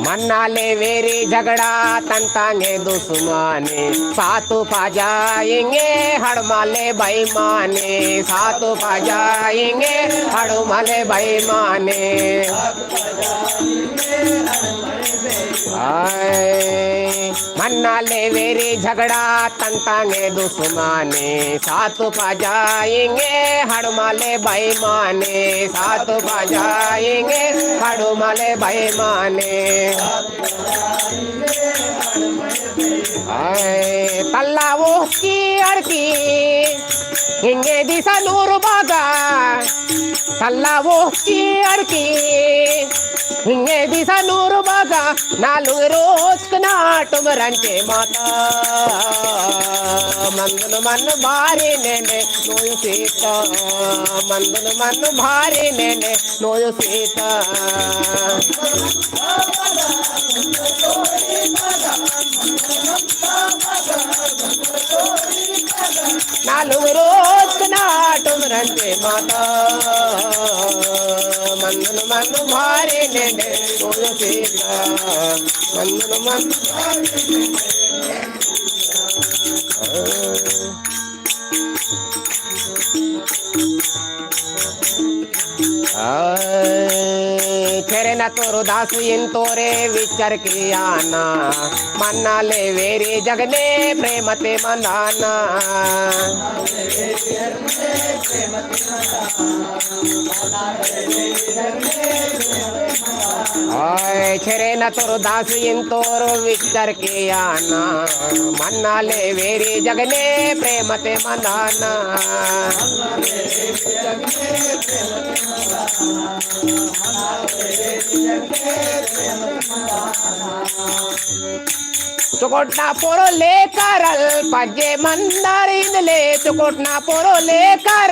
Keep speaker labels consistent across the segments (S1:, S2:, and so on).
S1: मन्नाले very झगड़ा तंतांगे दुश्मने सातु पा जाएंगे हड़माले बेईमाने सातु पा जाएंगे हड़माले बेईमाने मन्नाले वेरी झगड़ा तंतांगे दुश्मने सातु पा जाएंगे हड़माले बेईमाने सातु पा जाएंगे हड़माले बेईमाने तल्लावो की अड़की हिंगे दिशा नूर बागा तल्लावो की अड़की हिंगे दिशा नूर बागा नालू रोज नाटुम रंचे माता मंदन मन भारी नेने नोयु सीता मंदन मन भारी नेने नोयु सीता नालू रोज नाटुम रंचे माता मंदन मन भारी नेने नोयु सीता मंदन मन तेरे न तोरो दासु इन तोरे विचार की आना मन्नाले वेरी जगने प्रेम ते मनाना छेरे न तोरो दासु इन तोरो विचार की आना मन्नाले वेरी जगने प्रेम ते मनाना चुकोटना पोरो लेकर पजे मंदार इंदले चुकोटना पोरो लेकर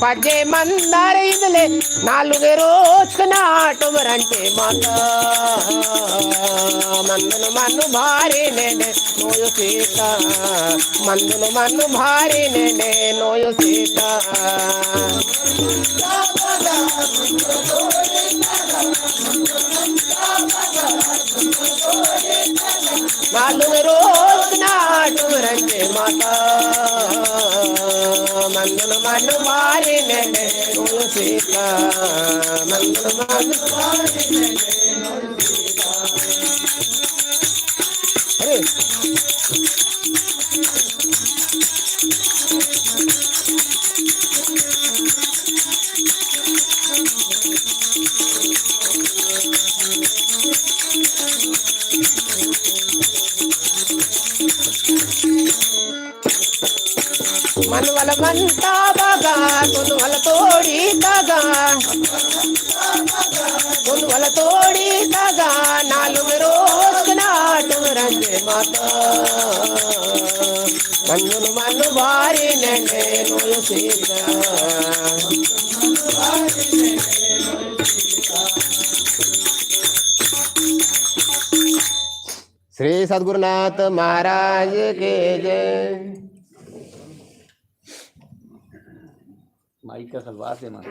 S1: पजे मंदार इंदले नालुगे रोज नाटुम रंटे माता मंदन मनु भारी नेने नोयु सीता मंदन मनु भारी नेने नोयु सीता नालू रोज नाटुम रंचे माता मंदन मन मारी नेने नोयु सीता मंदन मन मारी नेने नोयु सीता मनवल मनता बागा कुनवल तोड़ी तागा कुनवल तोड़ी तागा नालू रोज नाटुम रंजे माता मंदन मन भारी नेने नोयु सीता श्री सद्गुरुनाथ महाराज के जय।
S2: माइक का सलवार से मार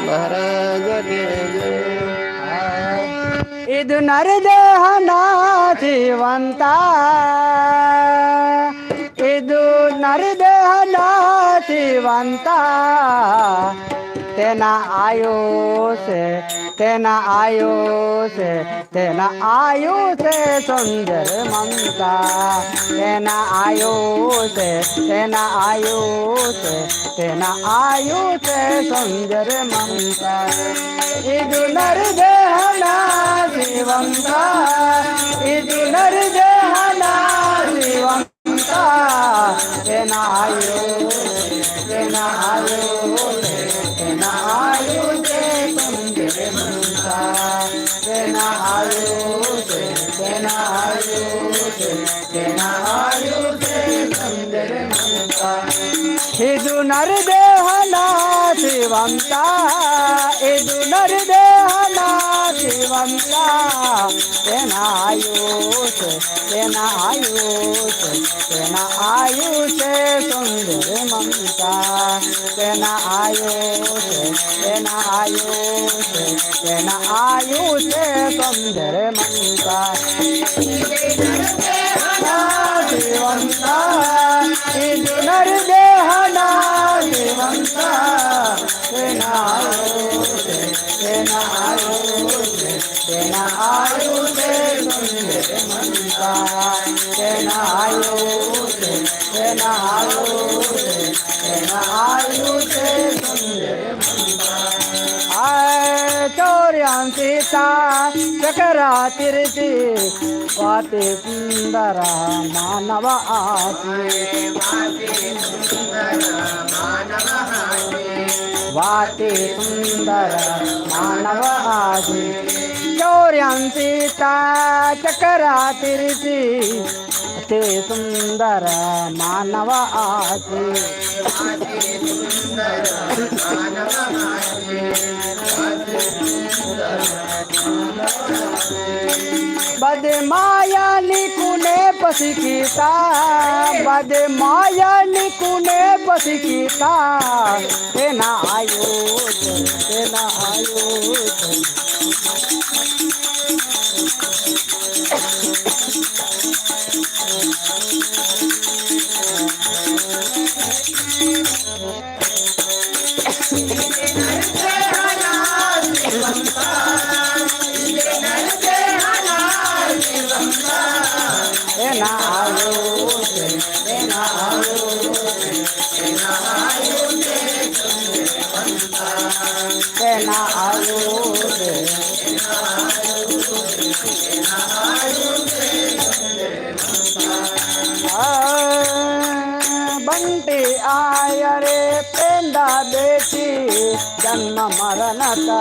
S1: महाराज के
S3: ಇದು ನರದೇಹನ ಜೀವಂತ ಇದು ನರದೇಹನ ಜೀವಂತ तेना आयु से तेना आयु से तेना आयु से सुंदर ममता तेना आयु से तेना आयु से तेना आयु से सुंदर ममता इदु नरदेहना जीवंता इदु नरदेहना जीवंता तेना आयु तेना आयु तेना आयु से सुंदर ममता तेना आयु से तेना आयु से तेना आयु से सुंदर ममता ಇದು ನರದೇಹನ ಶಿವಂತ ಇದು ನರದೇಹನ ಶಿವಂತ तेना आयुष तेना आयुष तेना आयुष सुंदर ममता तेना आयुष तेना आयुष तेना आयुष सुंदर ममता शिवंता ಇದು ನರದೇಹನ ಶಿವಂತ तेना आयुष तेना आयुष तेना आयुष सुंदर ममता तेना आयुष तेना आयुष तेना आयुष सुंदर ममता चौर्यांशीता चकरा तिरती वाते सुंदर मानव आसी वाते सुंदर मानव आसी चौर्यांशीता चकरा तिरती ते सुंदर मानव आसी बद माया निकुने पसिकीता बद माया निकुने पसिकीता तेना आयुष तेना आयुष तेना आयुष तेना आयुष तेना आयुष तेना आयुष बंटी आय रे पेंदा बेटी जन्म मरणता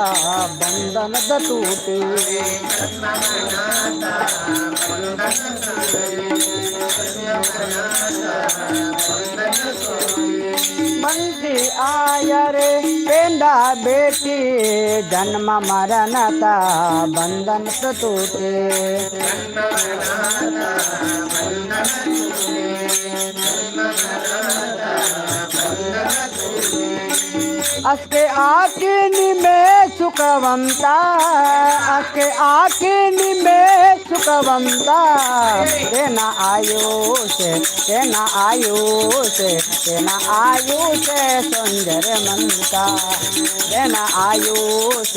S3: बंधन टूटी बंटी आय रे पेंदा बेटी जन्म मरणता बंधन टूटे अस्के आकिनी में सुखवंता अस्के आकिनी में सुखवंता तेना आयुष तेना आयुष तेना आयुष सुंदर ममता तेना आयुष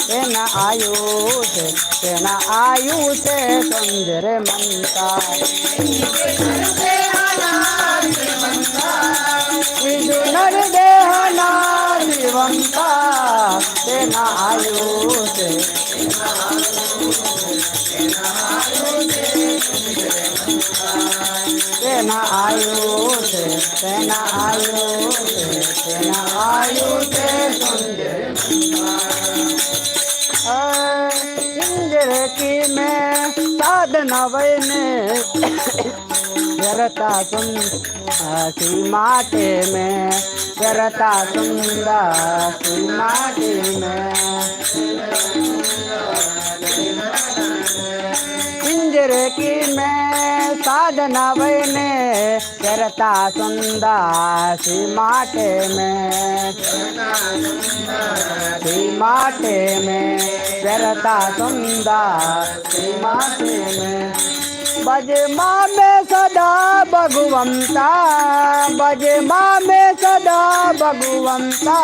S3: तेना आयुष तेना आयुष सुंदर ममता ಇದು ನರದೇಹನ ಶಿವಂತ तेना आयुष तेना आयुष तेना आयुष तेना आयुष इंद्र की मैं साधना वैने जरता सुन माटे में जरता सुंदर माटे में पिंजर की मैं साधना बने जरता सुंदर माटे में माटे में जरता सुंदर माटे में बजे माँ में सदा भगवंता बजे माँ में सदा भगवंता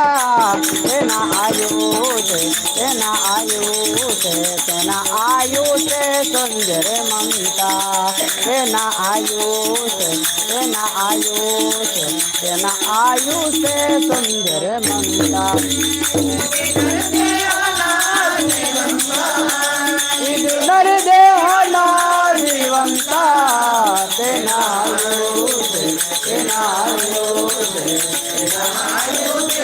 S3: तेना आयुष तेना आयुष तेना आयुष सुंदर ममता तेना आयुष तेना आयुष तेना आयुष सुंदर ममता नरदेहना जीवंता तेना आयुष तेना आयुष तेना आयुष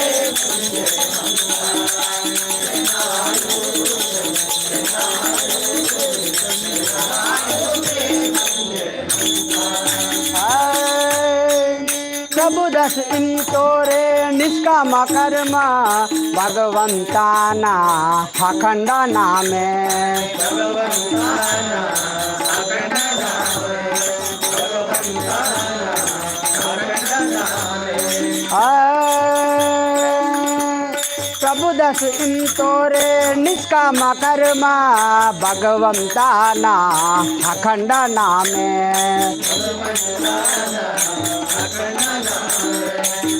S3: प्रभु प्रभुदस इन तोरे निष्काम कर्म भगवंताना अखंड नामे प्रभुदस इन तोरे निष्काम कर्म भगवंताना अखंड नामे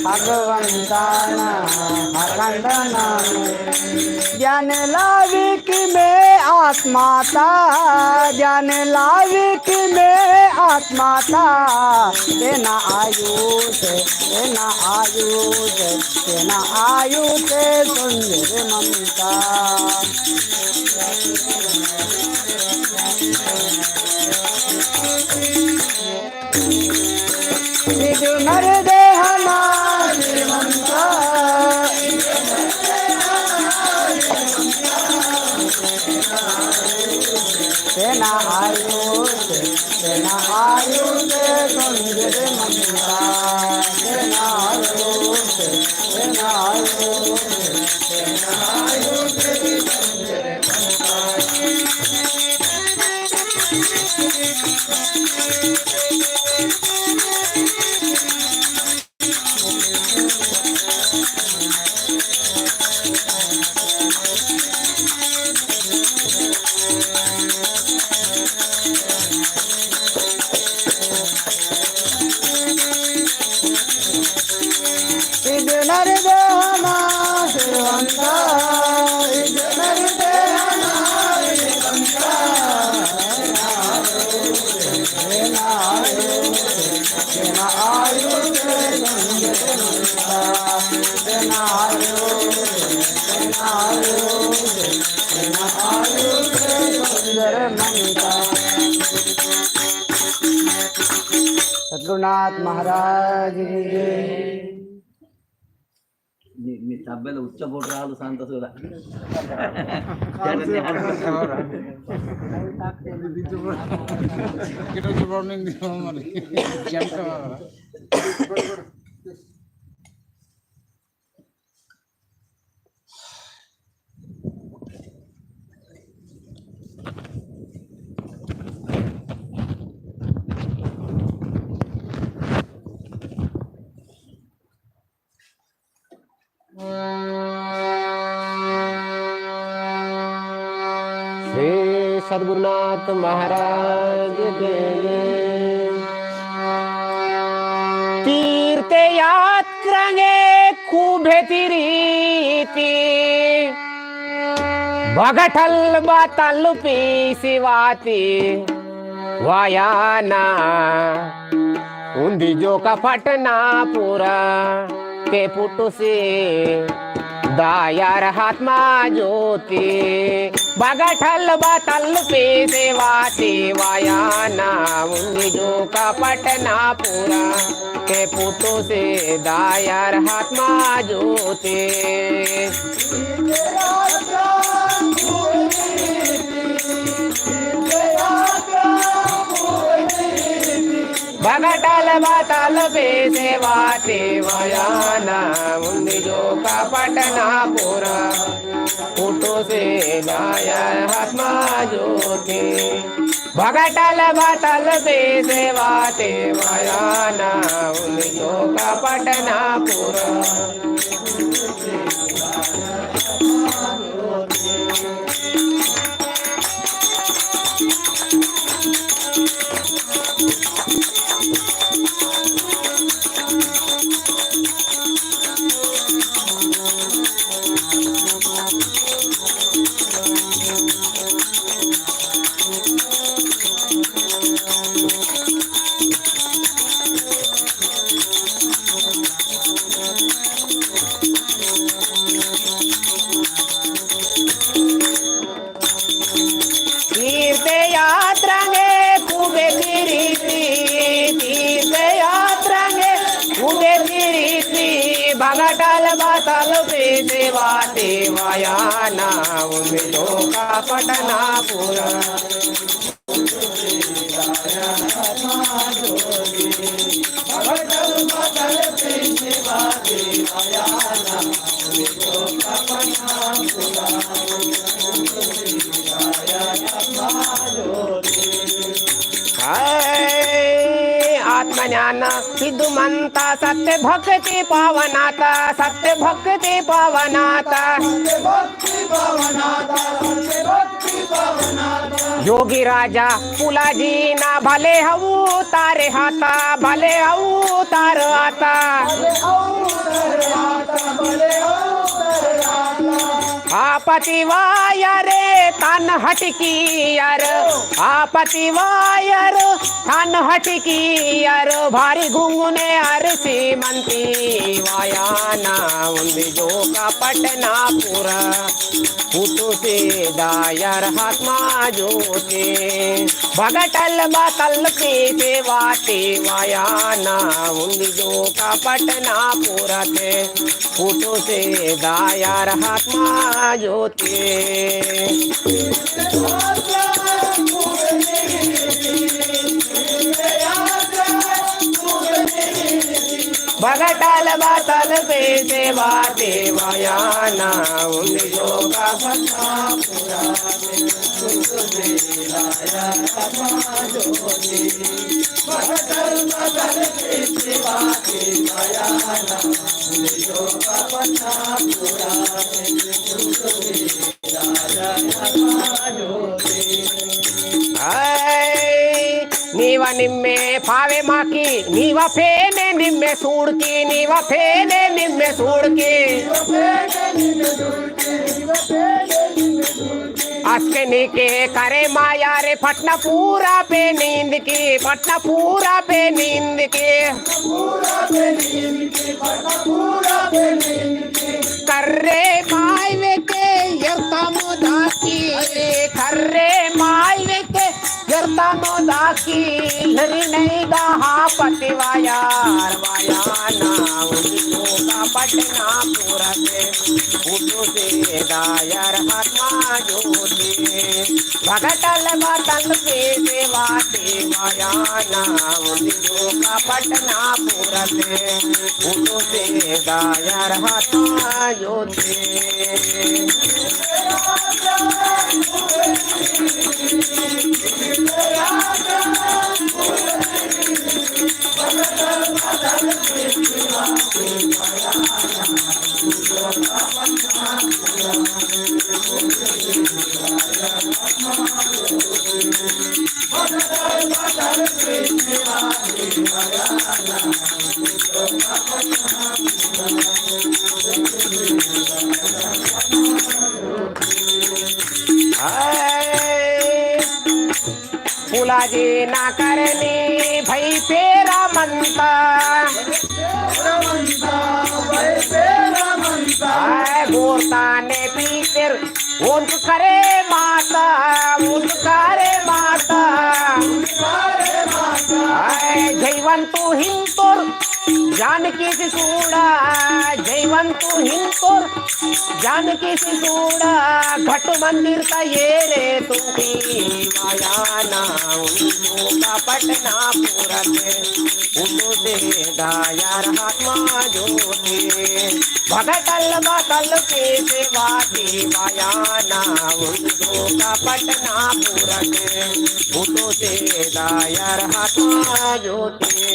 S3: भगवंताना अखंड नामे ज्ञान लाविक में आत्माता ज्ञान लाविक में आत्माता तेना आयुष तेना आयुष तेना आयुष सुंदर ममता नर देहना श्रीमंता तेना आयुष सुंदर ममता तेना आयुष तेना आयुष तेना आयुष सुंदर सद्गुरुनाथ महाराज
S2: మీ సభ్యులు ఉచ్చబోట్రాలు సంతసుల
S1: श्री सद्गुरुनाथ महाराज देव तीर्थ यात्रांगे खूबे तिरीती बगठल बातल पीसिवाती वायाना उंदी जो का फटना पूरा के पुटु से दायार हात्मा ज्योति बगठल बातल पे सेवाती वायाना उंदी जो का पटना पूरा के पुटु से दायार हात्मा ज्योति बगटल बातल पे सेवाते वयाना उन्दी जो का पटना पूरा फोटो से दाया हात्मा ज्योति बगटल बातल पे सेवाते वयाना उन्दी जो का पटना पूरा बगटल बातल पे सेवाते वयाना उन्दी जो का पटना पूरा बगटल बातल पे आत्मज्ञान सिद्धू म्हणता सत्य भक्ती पावनाता सत्य भक्ती पावनाता योगी राजा फुलाजी ना भले हवू तारे हाता भले हवू तार आता आपति वायर तन हटकी यार आपति वायर तन हटकी यार भारी घुंगुने अरसी मंती वायाना उन्दी जो का पटना पूरा फुटू से दायर हाथमा जोते भगटल बातल पे वाते वायाना उन्दी जो का पटना पूरा थे फुटू से दायर हाथमा जोते भगटल बातल पे सेवा देवायाना उन योगा भक्ता पूरा भगटल बातल पे सेवा देवायाना उन योगा भक्ता पूरा नीवा निम्मे फावे माकी नीवा फेने निम्मे सूड़की नीवा फेने निम्मे सूड़की अस्के नीके करे माया रे फटना पूरा पे नींद की फटना पूरा पे नींद की कर्रे मायवे के यर्तमो दाकी कर्रे मायवे के यर्तमो दाकी लरी नहीं दहा पतिवायार वायाना उनको का पटना पूरा से उठो से दायर हाथमा जोते भगटल बातल पे सेवा देवायाना उनको का पटना पूरा से उठो से दायर हाथमा जोते फुलाजी ना करनी भाई फेरा मनता गोरता ने पीकर उन करे माता उन करे माता जयवंतु हिंतुर जानकी सिसूड़ा जयवंतु हिंतुर जानकी सिसूड़ा घट मंदिर का ये रे तुम्ही वायाना उनका पटना पूरा उठो से दायर हाथमा जोते भगटल बातल पे सेवा देवायाना उनका पटना पूरा उठो से दायर हाथमा जोते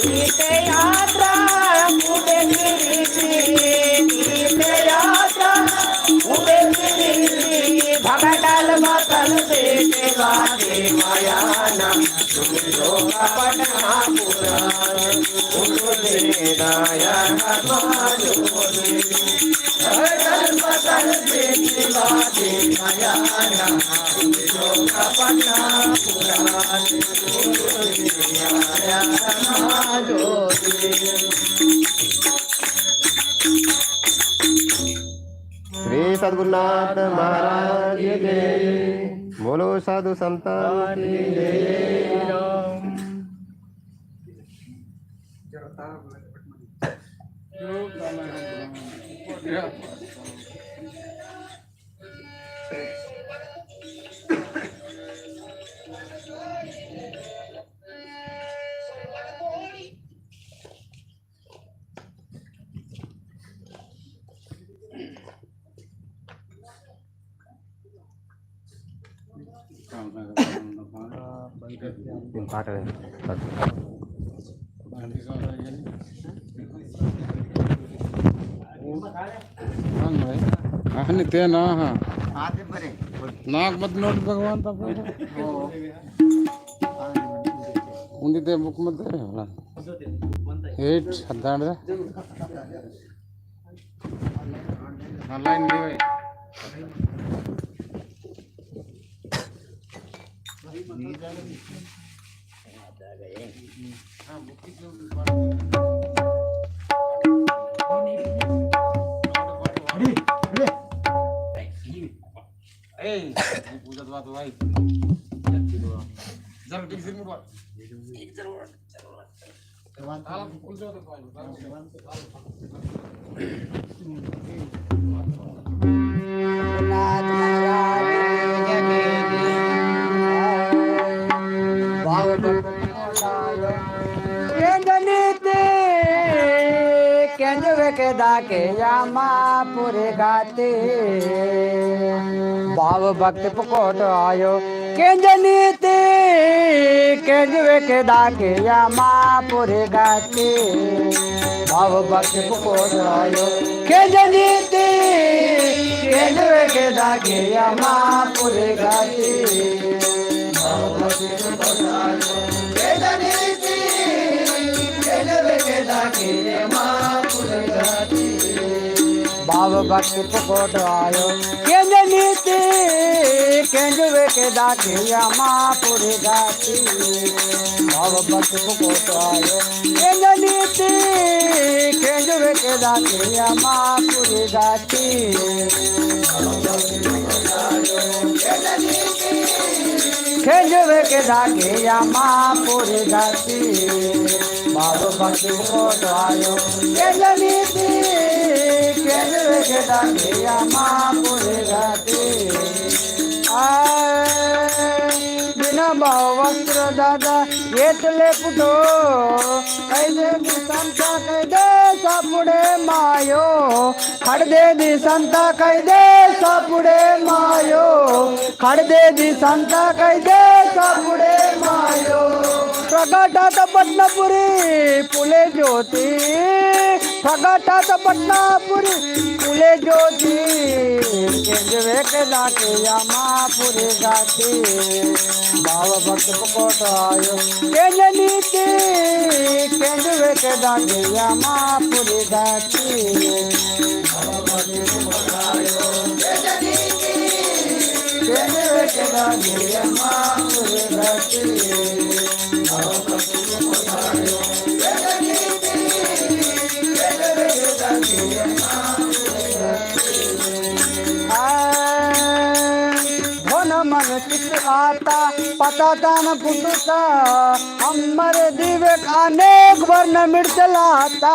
S1: तीर्थयात्रा उबे तीर्थयात्रा उबे भगडल बतल से देवा देवायाना तुम जोगा पटना पुरा उठे नायना माधोरी भगडल बतल से देवा देवायाना तुम जोगा पटना पुरा उठे नायना माधोरी। श्री सद्गुरुनाथ महाराज की जय। बोलो साधु संतान की जय।
S4: ते ना नाक मत नोट भगवान तब उन्दी ते बुक मत हेट हद्दांड ऑनलाइन भी भाई
S3: के यामा पूरे गाते भाव भक्त पकोट आयो केंजनीते केंजवे के दाके यामा पूरे गाते भाव भक्त पकोट आयो केंजनीते केंजवे के दाके यामा पूरे गाते भाव भक्त पकोट आयो केंजनीते केंजवे के दाके यामा भाव भक्ति पकोट आयो केंजनीति केंजवे के दाके यामा पूरी गाती भाव भक्ति पकोट आयो केंजनीति केंजवे के दाके यामा पूरी गाती केंजवे के दाके यामा पूरी गाती भाव भक्ति पकोट आयो केंजनीति केंजवे के दाके यामा पूरे गाते बिना भाव वस्त्र दादा येतले पुटो कैदे दी संता कैदे सापुडे मायो खड़दे दी संता कैदे सापुडे मायो खड़दे दी संता कैदे सापुडे मायो प्रगटात पटनापुरी पुले ज्योति प्रगटात पटनापुरी पुले ज्योति केंजवे के दाके यामा पूरे गाते भाव भक्त पकोट आयो केंजनीति केंजवे के दाके यामा पूरे गाते केंजवे के दाके यामा पूरे गाते मन चित आता पता तान पुटता अमर दिवक अनेक वर्ण मिर्च लाता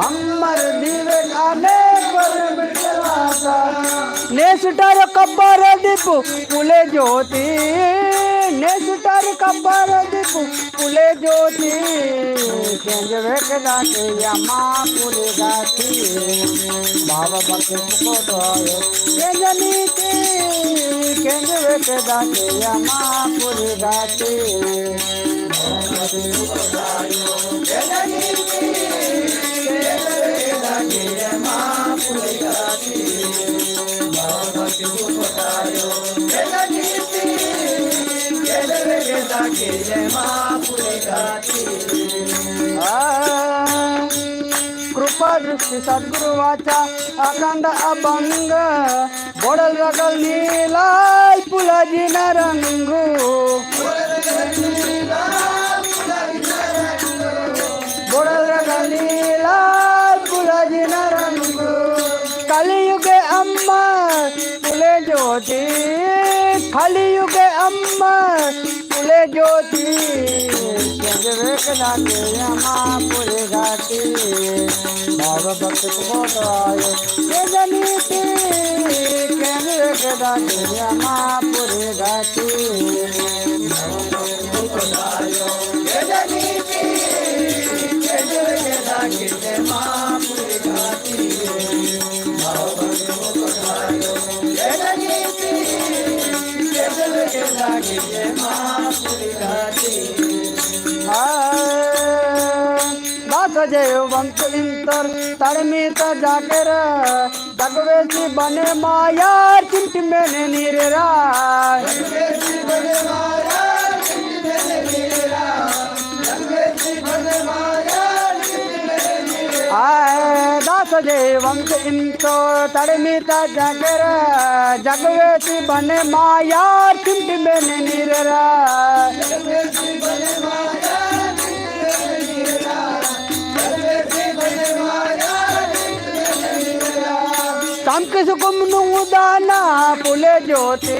S3: अमर दिवक अनेक वर्ण मिर्च लाता नेसुटर कब्बर दीपु पुले ज्योति नेसुटर कब्बर दीपु पुले ज्योति केंजवे के दाके यामा पूरे गाती भाव भक्त पकोट आयो केंजनीति केंजवे के दाके यामा पूरे पुरी घाटी कृपा दृष्टी सद्गुरु वाचा अखंड अभंग बोडल रगल नीलाय पुलाजी न रंगू बोडल रगल नीलाय पुलाजी न रंगू कलियुगे अम्मा पुले ज्योति कलियुगे अम्मा पुले ज्योति पुरी घाटी बाबा भक्त आयो नीति केंद्र के दाटी पुरी घाटी दास इंतर तड़मीत जाकर दगवेसी बने माया चिंट में नीरा दास वंश इंतो तड़मीत जाकर जगवेसी बने माया चिंट में नीरा चमक सुकुम नुदाना पुले ज्योति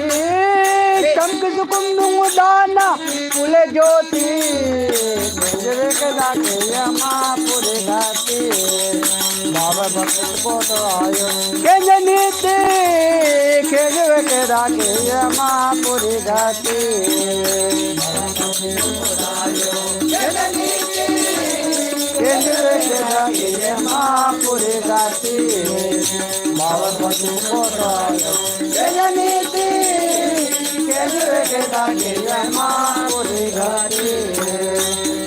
S3: चमक सुकुम नुदाना पुले ज्योति पुरी घाटी बाबा भक्त को तो आयो के नीति खेजवे के राखे पुरी घाटी पुरी घाटी बाबा भक्त को तो आयो के नीति खेजवे के राखे पुरी घाटी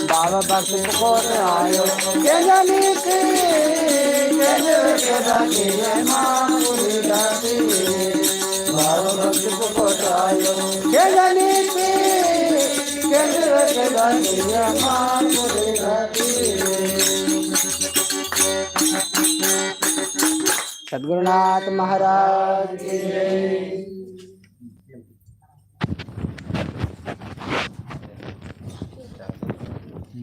S3: बाबा भक्त को आयो के नीति पुरी घाटी बाबा भक्त को आयो के नीति पुरी घाटी सद्गुरुनाथ महाराज की जय।